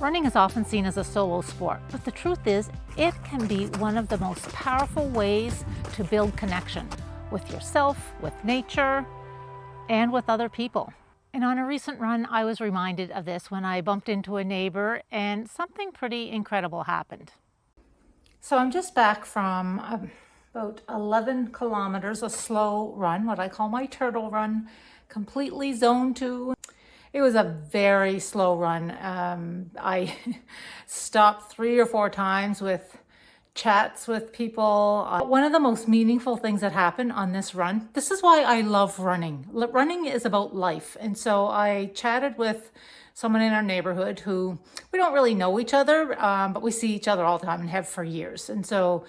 Running is often seen as a solo sport, but the truth is, it can be one of the most powerful ways to build connection with yourself, with nature, and with other people. And on a recent run, I was reminded of this when I bumped into a neighbor and something pretty incredible happened. So I'm just back from about 11 kilometers, a slow run, what I call my turtle run, completely zone 2. It was a very slow run. I stopped 3 or 4 times with chats with people. One of the most meaningful things that happened on this run, this is why I love running. Running is about life. And so I chatted with someone in our neighborhood who, we don't really know each other, but we see each other all the time and have for years. And so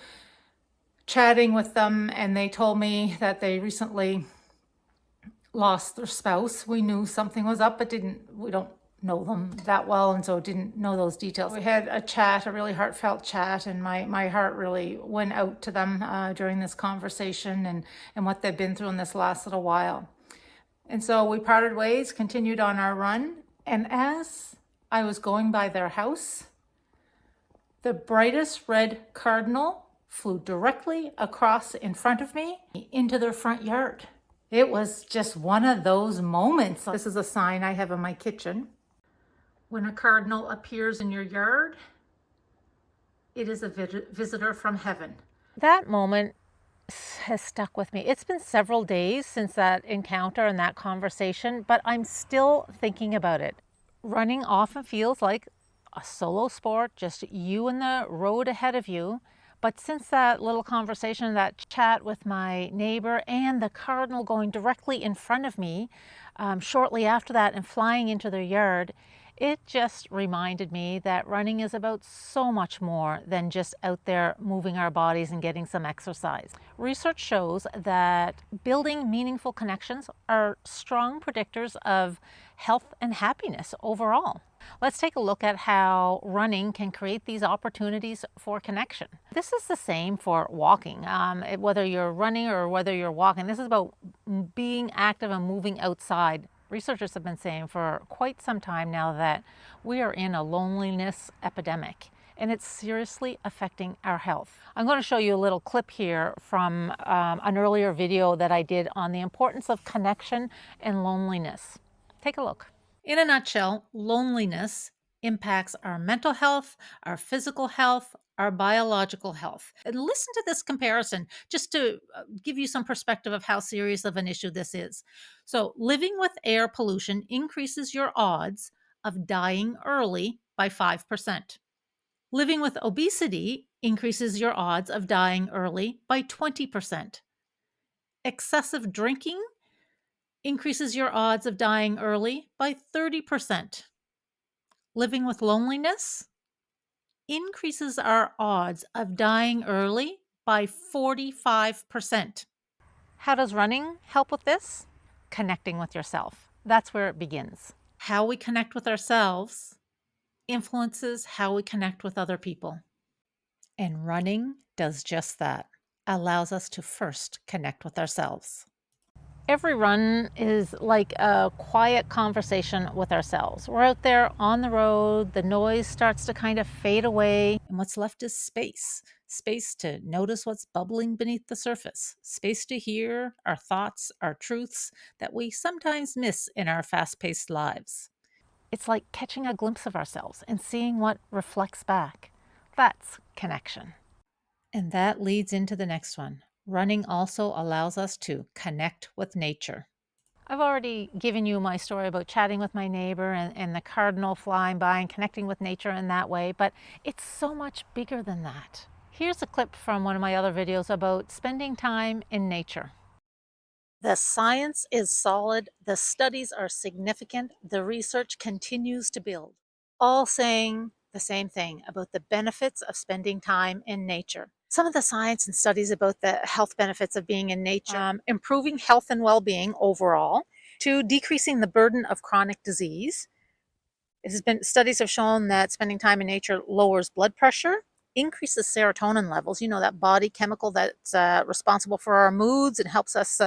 chatting with them, and they told me that they recently lost their spouse. We knew something was up, but we don't know them that well, and so didn't know those details. We had a chat, a really heartfelt chat, and my heart really went out to them during this conversation and what they've been through in this last little while. And so we parted ways, continued on our run, and as I was going by their house, the brightest red cardinal flew directly across in front of me into their front yard. It was just one of those moments. This is a sign I have in my kitchen. When a cardinal appears in your yard, it is a visitor from heaven. That moment has stuck with me. It's been several days since that encounter and that conversation, but I'm still thinking about it. Running often feels like a solo sport, just you and the road ahead of you. But since that little conversation, that chat with my neighbor, and the cardinal going directly in front of me shortly after that and flying into their yard, it just reminded me that running is about so much more than just out there moving our bodies and getting some exercise. Research shows that building meaningful connections are strong predictors of health and happiness overall. Let's take a look at how running can create these opportunities for connection. This is the same for walking. Whether you're running or whether you're walking, this is about being active and moving outside. Researchers have been saying for quite some time now that we are in a loneliness epidemic, and it's seriously affecting our health. I'm going to show you a little clip here from an earlier video that I did on the importance of connection and loneliness. Take a look. In a nutshell, loneliness impacts our mental health, our physical health, our biological health. And listen to this comparison just to give you some perspective of how serious of an issue this is. So, living with air pollution increases your odds of dying early by 5%. Living with obesity increases your odds of dying early by 20%. Excessive drinking increases your odds of dying early by 30%. Living with loneliness increases our odds of dying early by 45%. How does running help with this? Connecting with yourself. That's where it begins. How we connect with ourselves influences how we connect with other people. And running does just that, allows us to first connect with ourselves. Every run is like a quiet conversation with ourselves. We're out there on the road, the noise starts to kind of fade away, and what's left is space. Space to notice what's bubbling beneath the surface. Space to hear our thoughts, our truths that we sometimes miss in our fast-paced lives. It's like catching a glimpse of ourselves and seeing what reflects back. That's connection. And that leads into the next one. Running also allows us to connect with nature. I've already given you my story about chatting with my neighbor and the cardinal flying by and connecting with nature in that way, but it's so much bigger than that. Here's a clip from one of my other videos about spending time in nature. The science is solid, the studies are significant, the research continues to build, all saying the same thing about the benefits of spending time in nature. Some of the science and studies about the health benefits of being in nature, improving health and well-being overall, to decreasing the burden of chronic disease. Studies have shown that spending time in nature lowers blood pressure, increases serotonin levels, that body chemical that's responsible for our moods and helps us,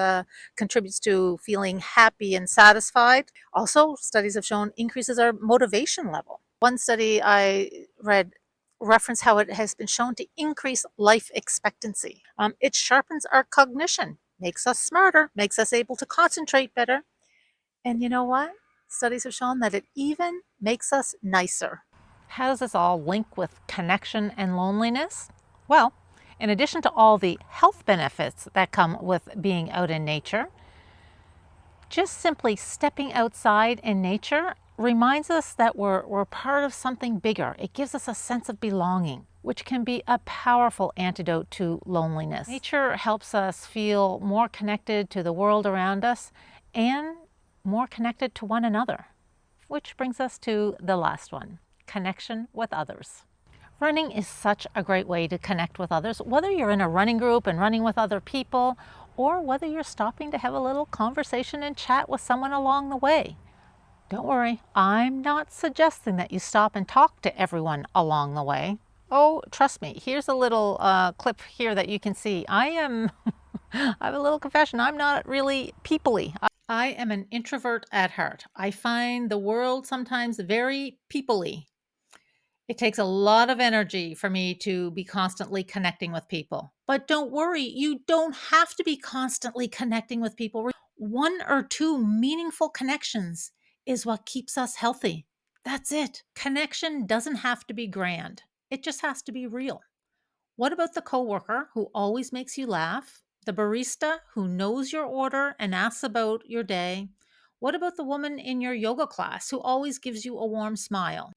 contributes to feeling happy and satisfied. Also, studies have shown increases our motivation level. One study I read reference how it has been shown to increase life expectancy. It sharpens our cognition, makes us smarter, makes us able to concentrate better. And you know what? Studies have shown that it even makes us nicer. How does this all link with connection and loneliness? Well, in addition to all the health benefits that come with being out in nature, just simply stepping outside in nature reminds us that we're part of something bigger. It gives us a sense of belonging, which can be a powerful antidote to loneliness. Nature helps us feel more connected to the world around us and more connected to one another, which brings us to the last one, connection with others. Running is such a great way to connect with others, whether you're in a running group and running with other people, or whether you're stopping to have a little conversation and chat with someone along the way. Don't worry, I'm not suggesting that you stop and talk to everyone along the way. Oh, trust me, here's a little clip here that you can see. I have a little confession, I'm not really people-y. I am an introvert at heart. I find the world sometimes very people-y. It takes a lot of energy for me to be constantly connecting with people. But don't worry, you don't have to be constantly connecting with people. One or two meaningful connections is what keeps us healthy. That's it. Connection doesn't have to be grand. It just has to be real. What about the coworker who always makes you laugh? The barista who knows your order and asks about your day? What about the woman in your yoga class who always gives you a warm smile?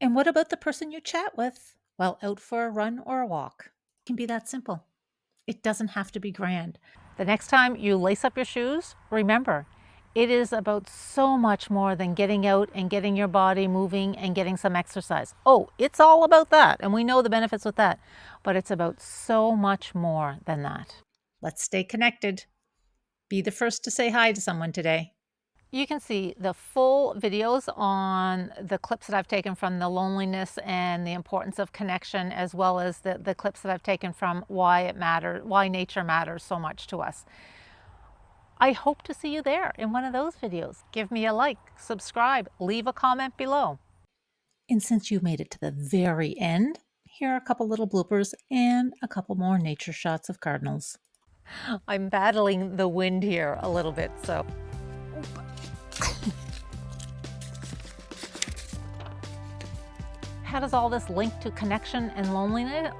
And what about the person you chat with while out for a run or a walk? It can be that simple. It doesn't have to be grand. The next time you lace up your shoes, remember, it is about so much more than getting out and getting your body moving and getting some exercise. Oh, it's all about that, and we know the benefits with that, but it's about so much more than that. Let's stay connected. Be the first to say hi to someone today. You can see the full videos on the clips that I've taken from the loneliness and the importance of connection, as well as the clips that I've taken from why nature matters so much to us. I hope to see you there in one of those videos. Give me a like, subscribe, leave a comment below. And since you made it to the very end, here are a couple little bloopers and a couple more nature shots of cardinals. I'm battling the wind here a little bit, so. How does all this link to connection and loneliness?